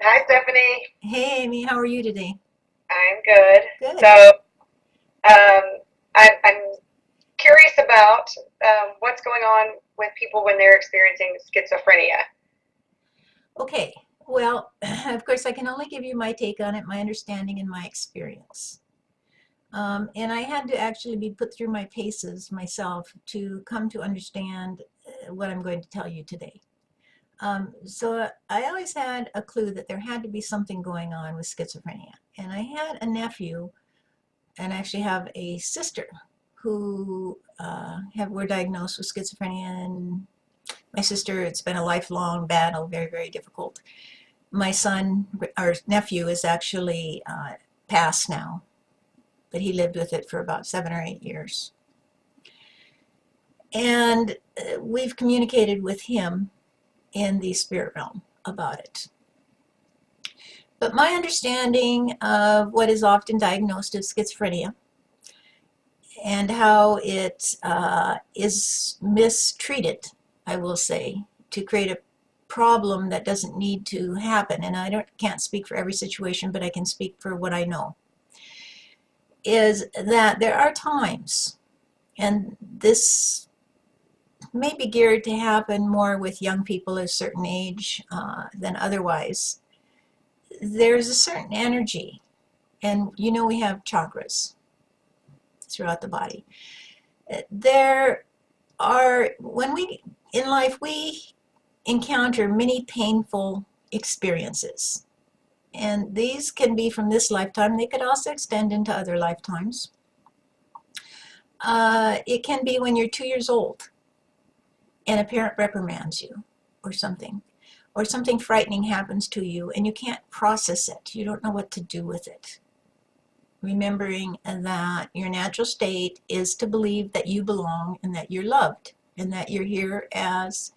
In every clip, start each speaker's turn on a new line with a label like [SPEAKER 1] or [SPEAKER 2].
[SPEAKER 1] Hi, Stephanie.
[SPEAKER 2] Hey Amy, how are you today?
[SPEAKER 1] I'm good.
[SPEAKER 2] Good.
[SPEAKER 1] So, um, I'm curious about what's going on with people when they're experiencing schizophrenia.
[SPEAKER 2] Okay. Well, of course, I can only give you my take on it, my understanding, and my experience. And I had to actually be put through my paces myself to come to understand what I'm going to tell you today. So I always had a clue that there had to be something going on with schizophrenia. And I had a nephew, and I actually have a sister who were diagnosed with schizophrenia. And my sister, it's been a lifelong battle, very, very difficult. My son, our nephew, is actually passed now, but he lived with it for about 7 or 8 years. And we've communicated with him in the spirit realm about it. But my understanding of what is often diagnosed as schizophrenia and how it is mistreated, I will say, to create a problem that doesn't need to happen, and can't speak for every situation, but I can speak for what I know, is that there are times, and this may be geared to happen more with young people at a certain age than otherwise. There's a certain energy, and we have chakras throughout the body. There are, when we, in life, we encounter many painful experiences. And these can be from this lifetime. They could also extend into other lifetimes. It can be when you're 2 years old and a parent reprimands you or something frightening happens to you and you can't process it. You don't know what to do with it. Remembering that your natural state is to believe that you belong and that you're loved and that you're here as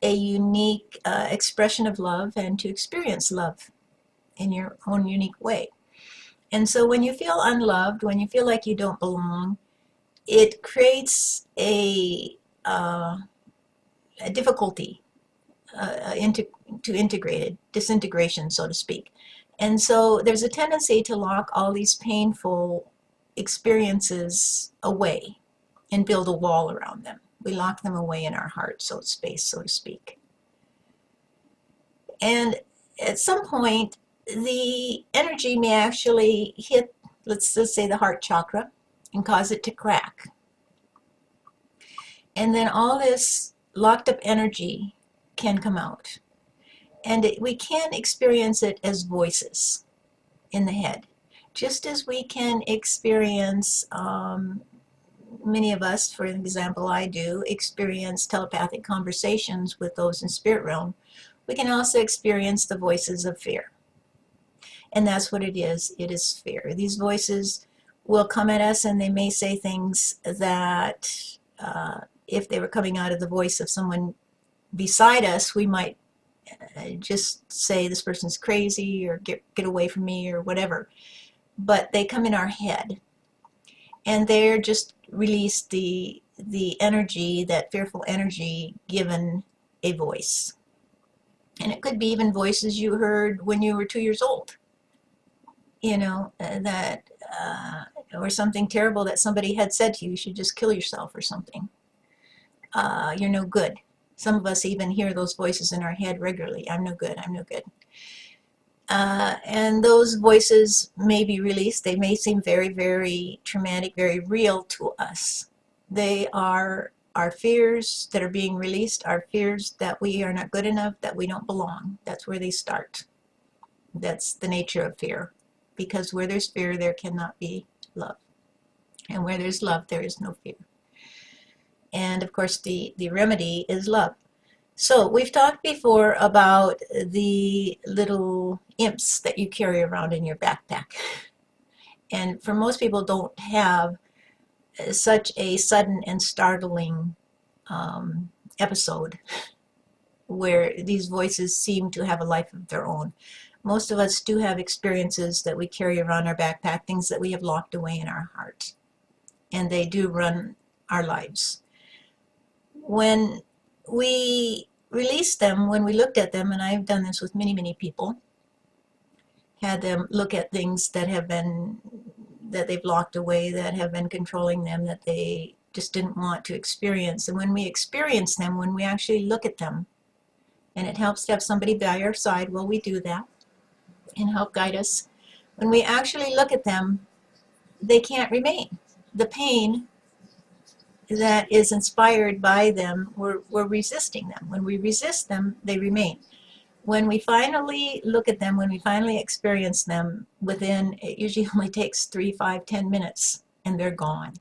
[SPEAKER 2] a unique expression of love and to experience love in your own unique way. And so when you feel unloved, when you feel like you don't belong, it creates a difficulty to integrate it, disintegration, so to speak. And so there's a tendency to lock all these painful experiences away and build a wall around them. We lock them away in our heart, so space, so to speak. And at some point, the energy may actually hit, let's just say, the heart chakra and cause it to crack. And then all this locked up energy can come out. And we can experience it as voices in the head, just as we can experience, many of us, for example, I do, experience telepathic conversations with those in spirit realm. We can also experience the voices of fear. And that's what it is. It is fear. These voices will come at us and they may say things that if they were coming out of the voice of someone beside us, we might just say this person's crazy or get away from me or whatever. But they come in our head and they're just release the energy, that fearful energy given a voice. And it could be even voices you heard when you were 2 years old, that or something terrible that somebody had said to you. You should just kill yourself or something. You're no good. Some of us even hear those voices in our head regularly. I'm no good, I'm no good. And those voices may be released. They may seem very, very traumatic, very real to us. They are our fears that are being released, our fears that we are not good enough, that we don't belong. That's where they start. That's the nature of fear. Because where there's fear, there cannot be love. And where there's love, there is no fear. And of course, the remedy is love. So we've talked before about the little imps that you carry around in your backpack. And for most people don't have such a sudden and startling episode where these voices seem to have a life of their own. Most of us do have experiences that we carry around our backpack, things that we have locked away in our heart. And they do run our lives. When we released them, when we looked at them, and I've done this with many, many people, had them look at things that they've locked away, that have been controlling them, that they just didn't want to experience. And when we experience them, when we actually look at them, and it helps to have somebody by our side while we do that and help guide us, when we actually look at them, they can't remain. The pain that is inspired by them, we're resisting them. When we resist them, they remain. When we finally look at them, when we finally experience them, it usually only takes 3, 5, 10 minutes, and they're gone.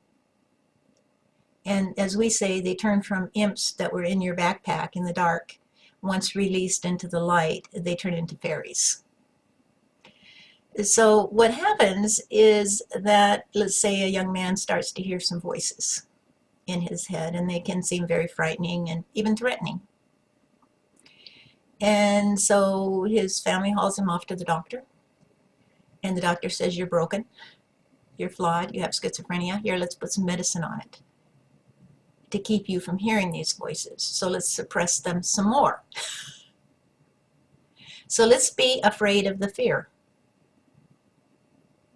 [SPEAKER 2] And as we say, they turn from imps that were in your backpack in the dark. Once released into the light, they turn into fairies. So what happens is that, let's say a young man starts to hear some voices in his head, and they can seem very frightening and even threatening. And so his family hauls him off to the doctor, and the doctor says, you're broken, you're flawed, you have schizophrenia, here, let's put some medicine on it to keep you from hearing these voices. So let's suppress them some more. So let's be afraid of the fear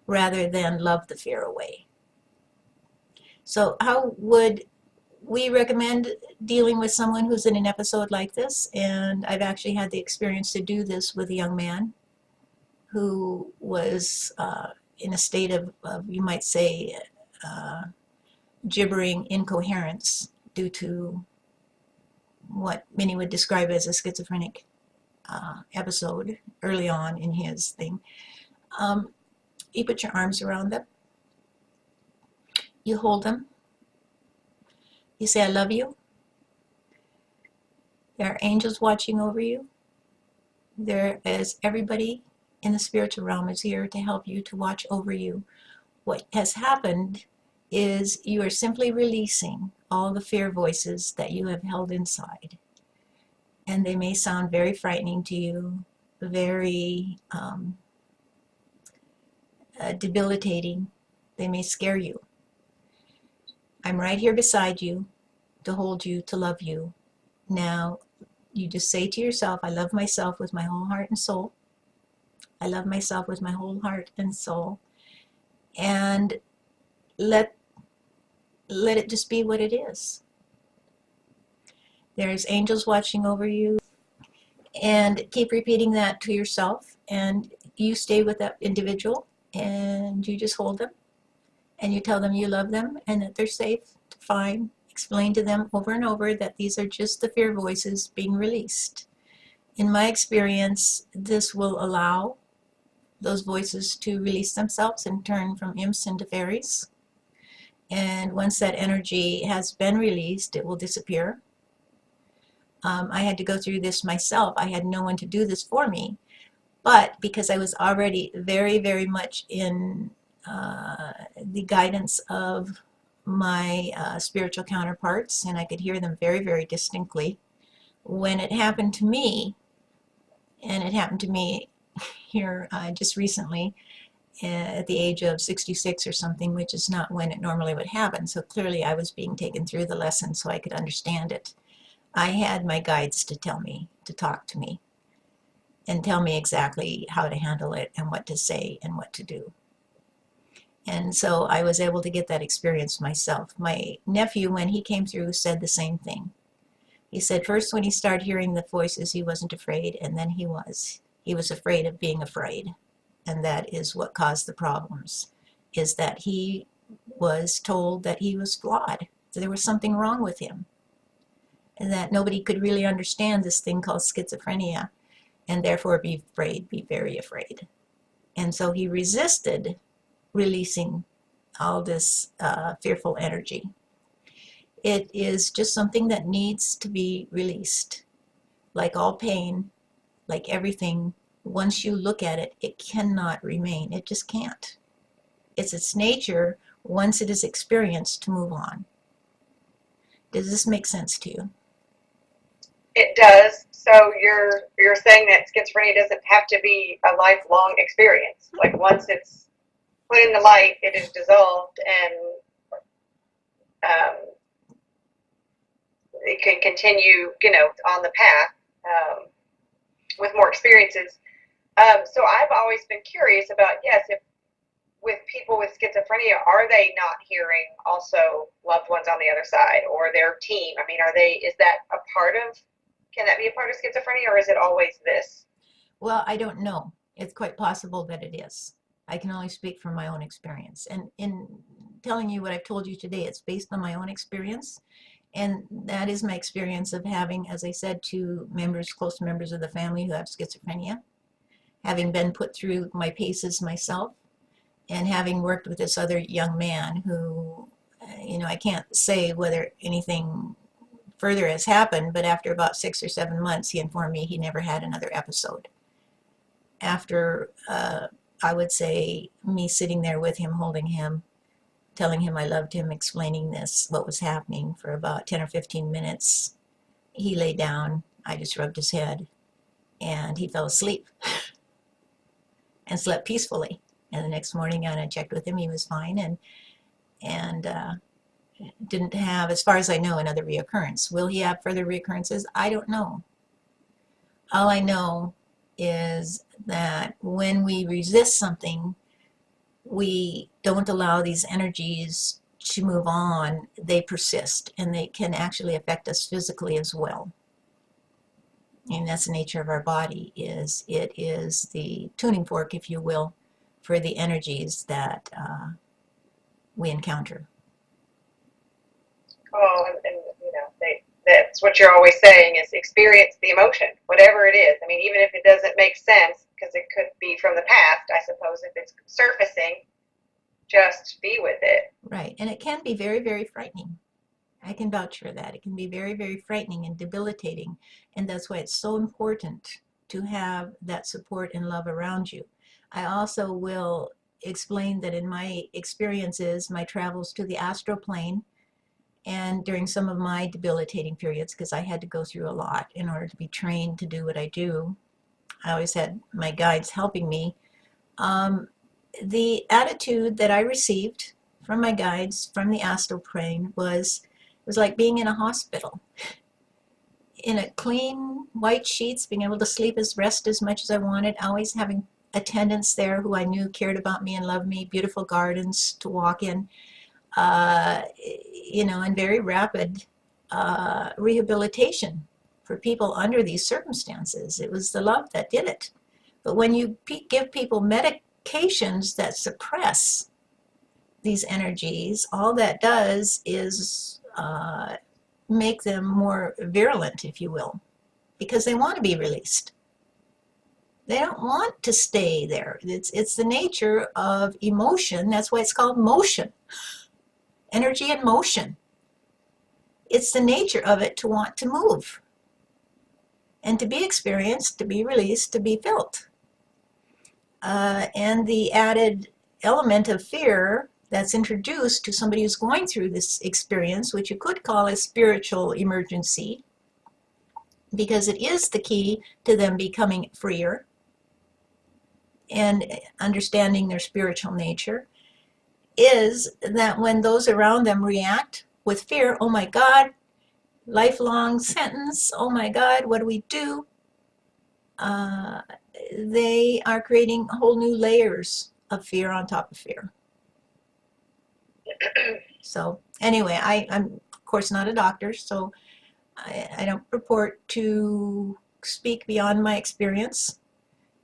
[SPEAKER 2] rather than love the fear away. So how would we recommend dealing with someone who's in an episode like this? And I've actually had the experience to do this with a young man who was in a state of you might say, gibbering incoherence due to what many would describe as a schizophrenic episode early on in his thing. You put your arms around them, you hold them, you say, I love you. There are angels watching over you. There is everybody in the spiritual realm is here to help you, to watch over you. What has happened is you are simply releasing all the fear voices that you have held inside. And they may sound very frightening to you, very debilitating. They may scare you. I'm right here beside you to hold you, to love you. Now, you just say to yourself, I love myself with my whole heart and soul. I love myself with my whole heart and soul. And let it just be what it is. There's angels watching over you. And keep repeating that to yourself. And you stay with that individual and you just hold them. And you tell them you love them and that they're safe, fine. Explain to them over and over that these are just the fear voices being released. In my experience, this will allow those voices to release themselves and turn from imps into fairies. And once that energy has been released, it will disappear. I had to go through this myself. I had no one to do this for me. But because I was already very, very much in the guidance of my spiritual counterparts, and I could hear them very, very distinctly, when it happened to me, and it happened to me here just recently at the age of 66 or something, which is not when it normally would happen. So clearly I was being taken through the lesson so I could understand it. I had my guides to tell me, to talk to me, and tell me exactly how to handle it and what to say and what to do. And so I was able to get that experience myself. My nephew, when he came through, said the same thing. He said first when he started hearing the voices, he wasn't afraid, and then he was. He was afraid of being afraid. And that is what caused the problems, is that he was told that he was flawed, that there was something wrong with him, and that nobody could really understand this thing called schizophrenia, and therefore be afraid, be very afraid. And so he resisted releasing all this fearful energy. It is just something that needs to be released. Like all pain, like everything, once you look at it, it cannot remain. It just can't. It's its nature, once it is experienced, to move on. Does this make sense to you?
[SPEAKER 1] It does. So you're saying that schizophrenia doesn't have to be a lifelong experience. Like once it's put in the light, it is dissolved, and it can continue, on the path with more experiences. So I've always been curious about, yes, if with people with schizophrenia, are they not hearing also loved ones on the other side or their team? I mean, is that a part of, can that be a part of schizophrenia, or is it always this?
[SPEAKER 2] Well, I don't know. It's quite possible that it is. I can only speak from my own experience. And in telling you what I've told you today, it's based on my own experience. And that is my experience of having, as I said, two members, close members of the family who have schizophrenia, having been put through my paces myself, and having worked with this other young man who, I can't say whether anything further has happened, but after about 6 or 7 months, he informed me he never had another episode. After, I would say, me sitting there with him, holding him, telling him I loved him, explaining what was happening for about 10 or 15 minutes, he lay down. I just rubbed his head, and he fell asleep and slept peacefully. And the next morning, when I checked with him, he was fine and didn't have, as far as I know, another reoccurrence. Will he have further reoccurrences? I don't know. All I know is that when we resist something, we don't allow these energies to move on. They persist, and they can actually affect us physically as well. And that's the nature of our body. It is the tuning fork, if you will, for the energies that we encounter.
[SPEAKER 1] Oh, and that's what you're always saying is experience the emotion, whatever it is. I mean, even if it doesn't make sense, because it could be from the past, I suppose, if it's surfacing, just be with it.
[SPEAKER 2] Right. And it can be very, very frightening. I can vouch for that. It can be very, very frightening and debilitating. And that's why it's so important to have that support and love around you. I also will explain that in my experiences, my travels to the astral plane, and during some of my debilitating periods, because I had to go through a lot in order to be trained to do what I do, I always had my guides helping me. The attitude that I received from my guides from the astral plane was like being in a hospital, in a clean white sheets, being able to rest as much as I wanted, always having attendants there who I knew cared about me and loved me, beautiful gardens to walk in, and very rapid rehabilitation for people under these circumstances. It was the love that did it. But when you give people medications that suppress these energies, all that does is make them more virulent, if you will, because they want to be released. They don't want to stay there. It's the nature of emotion. That's why it's called motion. Energy and motion. It's the nature of it to want to move and to be experienced, to be released, to be felt. And the added element of fear that's introduced to somebody who's going through this experience, which you could call a spiritual emergency, because it is the key to them becoming freer and understanding their spiritual nature, is that when those around them react with fear, oh my God, lifelong sentence, oh my God, what do we do? They are creating whole new layers of fear on top of fear. So anyway, I'm of course not a doctor, so I don't purport to speak beyond my experience.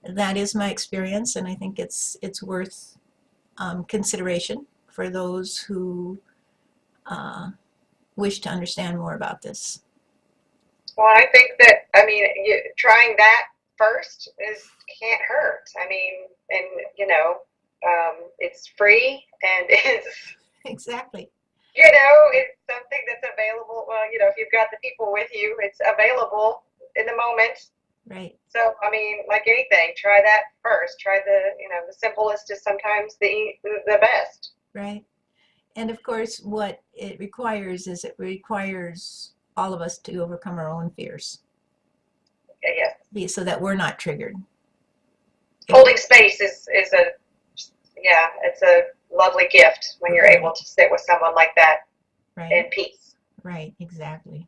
[SPEAKER 2] That is my experience, and I think it's worth consideration for those who wish to understand more about this.
[SPEAKER 1] Well, I think that, I mean, trying that first can't hurt. I mean, and it's free and it's
[SPEAKER 2] Exactly.
[SPEAKER 1] it's something that's available. Well, if you've got the people with you, it's available in the moment.
[SPEAKER 2] Right.
[SPEAKER 1] So, I mean, like anything, try that first. Try the simplest is sometimes the best.
[SPEAKER 2] Right. And of course, what it requires is all of us to overcome our own fears.
[SPEAKER 1] Yes.
[SPEAKER 2] So that we're not triggered.
[SPEAKER 1] Holding space is it's a lovely gift when you're able to sit with someone like that
[SPEAKER 2] right.
[SPEAKER 1] in peace.
[SPEAKER 2] Right, exactly.